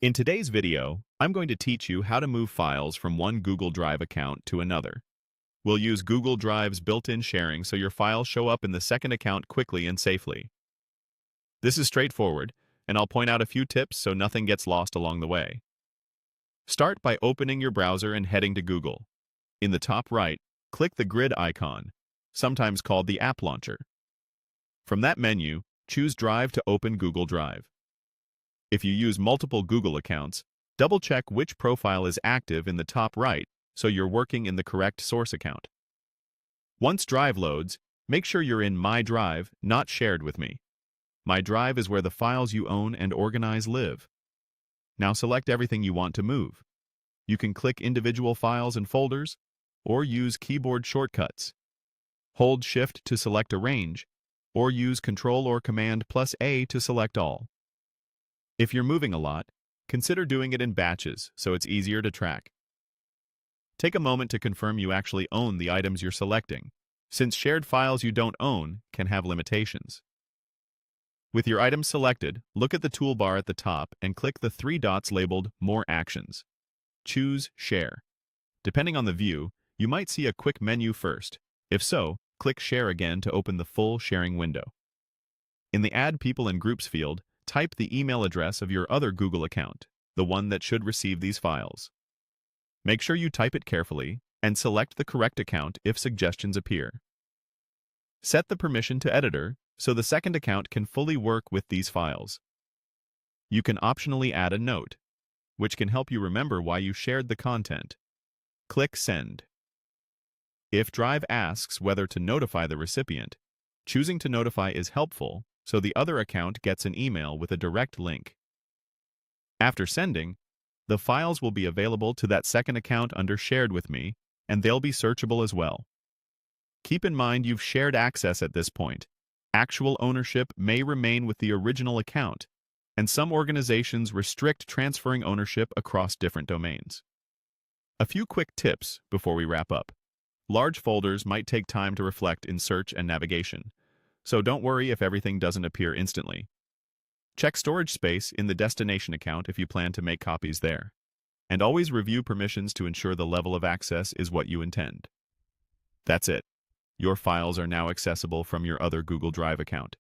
In today's video, I'm going to teach you how to move files from one Google Drive account to another. We'll use Google Drive's built-in sharing so your files show up in the second account quickly and safely. This is straightforward, and I'll point out a few tips so nothing gets lost along the way. Start by opening your browser and heading to Google. In the top right, click the grid icon, sometimes called the App Launcher. From that menu, choose Drive to open Google Drive. If you use multiple Google accounts, double-check which profile is active in the top right so you're working in the correct source account. Once Drive loads, make sure you're in My Drive, not Shared with Me. My Drive is where the files you own and organize live. Now select everything you want to move. You can click individual files and folders, or use keyboard shortcuts. Hold Shift to select Arrange, or use Control or Command plus A to select all. If you're moving a lot, consider doing it in batches so it's easier to track. Take a moment to confirm you actually own the items you're selecting, since shared files you don't own can have limitations. With your items selected, look at the toolbar at the top and click the three dots labeled More Actions. Choose Share. Depending on the view, you might see a quick menu first. If so, click Share again to open the full sharing window. In the Add People and Groups field, type the email address of your other Google account, the one that should receive these files. Make sure you type it carefully and select the correct account if suggestions appear. Set the permission to Editor so the second account can fully work with these files. You can optionally add a note, which can help you remember why you shared the content. Click Send. If Drive asks whether to notify the recipient, choosing to notify is helpful so the other account gets an email with a direct link. After sending, the files will be available to that second account under Shared with Me, and they'll be searchable as well. Keep in mind you've shared access at this point. Actual ownership may remain with the original account, and some organizations restrict transferring ownership across different domains. A few quick tips before we wrap up. Large folders might take time to reflect in search and navigation, so don't worry if everything doesn't appear instantly. Check storage space in the destination account if you plan to make copies there, and always review permissions to ensure the level of access is what you intend. That's it. Your files are now accessible from your other Google Drive account.